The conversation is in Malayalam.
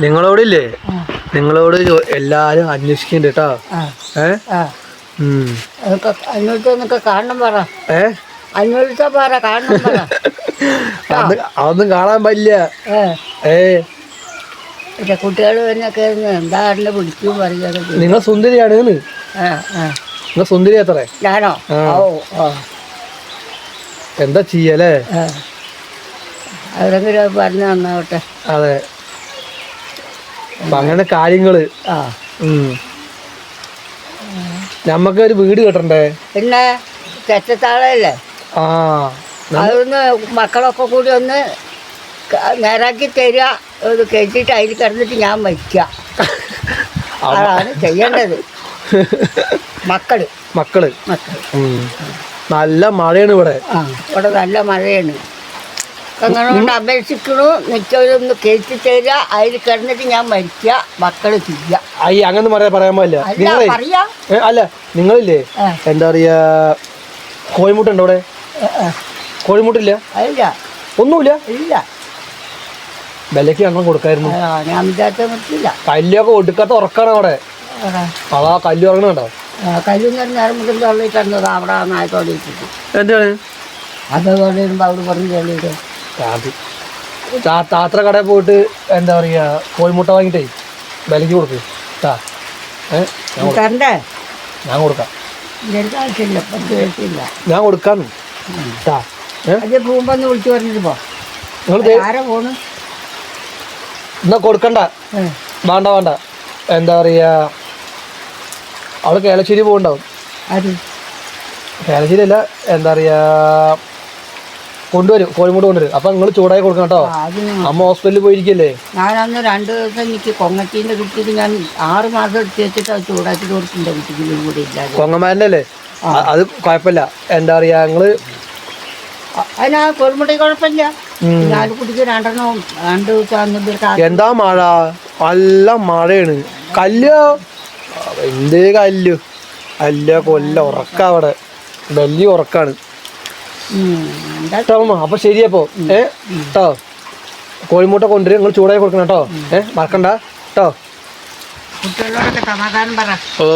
നിങ്ങളോടില്ലേ നിങ്ങളോട് എല്ലാരും അന്വേഷിക്കണ്ട് കേട്ടോ. അന്വേഷിച്ചൊക്കെ കാണണം പറ. അന്വേഷിച്ചാ പറ കാണണം പറ. അതൊന്നും കാണാൻ പറ്റില്ല. കുട്ടികൾ തന്നെയൊക്കെ എന്താ പിടിക്കും പറയുക. നിങ്ങൾ സുന്ദരിയാണ്. നിങ്ങൾ സുന്ദരി അത്രേ. ഞാനോ? എന്താ ചെയ്യല്ലേ? അവരെങ്കിലും പറഞ്ഞു തന്നാവട്ടെ. അതെ, അങ്ങനെ കാര്യങ്ങള്. നമ്മക്ക് ഒരു വീട് കെട്ടണ്ടേ? പിന്നെ തെറ്റത്താളല്ലേ. അതൊന്ന് മക്കളൊക്കെ കൂടി ഒന്ന് നേരാക്കി തരിക. ഇത് കെട്ടിട്ട് അതിൽ കിടന്നിട്ട് ഞാൻ മരിക്കാം. അതാണ് ചെയ്യേണ്ടത്. മക്കള് മക്കള് നല്ല മഴയാണ് ഇവിടെ. ഇവിടെ നല്ല മഴയാണ്. അങ്ങനെ കൊണ്ട് അപേക്ഷിക്കണു. നിൽക്കൊന്ന് കയറ്റി തരിക. അതിൽ കിടന്നിട്ട് ഞാൻ മരിക്കുക. മക്കള് തിരിക. അങ്ങനെ പറയാൻ പാടില്ല. പറയാ അല്ല, നിങ്ങളില്ലേ എന്താ പറയാ, കോഴിമുട്ടുണ്ടോ അവിടെ? കോഴിമുട്ടില്ല? ഇല്ല, ഒന്നുമില്ല. ഇല്ല. വിലക്ക് ഞങ്ങൾ കൊടുക്കായിരുന്നു. ഞാൻ വിചാരിച്ചില്ല. കല്ലൊക്കെ ഒടുക്കാത്ത ഉറക്കാണ് അവിടെ. അതാ കല്ല് ഉറങ്ങണോ? കല്ലും നേരം മുതൽ തള്ളി കിടന്നത് അവിടെ നായത്തോടെ ഇട്ടിട്ട്. എന്താണ് അതേപോലെ അവിടെ പറഞ്ഞു തള്ളിയിട്ട് താത്ര കടയിൽ പോയിട്ട് എന്താ പറയാ കോഴിമുട്ട വാങ്ങിട്ടേ വിലക്ക് കൊടുക്ക്. തരണ്ടേ? ഞാൻ കൊടുക്കാം. ആവശ്യമില്ല, ഞാൻ കൊടുക്കാന്ന്. അത് പോകുമ്പോ ഒന്ന് വിളിച്ചു പറഞ്ഞിട്ട് പോ. ആരാ പോണ്? എന്നാ കൊടുക്കണ്ട. വേണ്ട. എന്താ പറയാ, അവള് കേളശ്ശേരി പോകണ്ടാവും. കേളശ്ശേരി അല്ല, എന്താ പറയാ, കൊണ്ടുവരും, കോഴിമുട്ട കൊണ്ടുവരും. അപ്പൊ നിങ്ങൾ ചൂടായി കൊടുക്കണം കേട്ടോ. അമ്മ ഹോസ്പിറ്റലിൽ പോയിരിക്കല്ലേ. ഞാനന്ന് 2 ദിവസം എനിക്ക് കൊങ്ങച്ചീൻ്റെ കിട്ടിയിട്ട് ഞാൻ 6 മാസം എടുത്ത് വെച്ചിട്ട് അത് ചൂടാക്കി കൊടുത്തിട്ടുണ്ട്. വീട്ടിലും കൂടി ഇല്ല. കൊങ്ങമാരൻ്റെ അല്ലേ? അത് കുഴപ്പമില്ല. എന്താ പറയാ, നിങ്ങള് അതിനാ കോഴിമുട്ട കുഴപ്പമില്ല. ഞാൻ കുട്ടിക്ക് 2 ദിവസം. എന്താ മഴ, നല്ല മഴയാണ്. കല്ലോ എന്തേ കല്ലു അല്ല കൊല്ല ഉറക്ക അവിടെ വലിയ ഉറക്കാണ്. അപ്പൊ ശരിയപ്പോ കേട്ടോ. കോഴിമുട്ട കൊണ്ടുവരും, നിങ്ങൾ ചൂടായി കൊടുക്കണം കേട്ടോ. മറക്കണ്ട കേട്ടോ. കുട്ടികളോടൊക്കെ സമാധാനം പറ. ഓ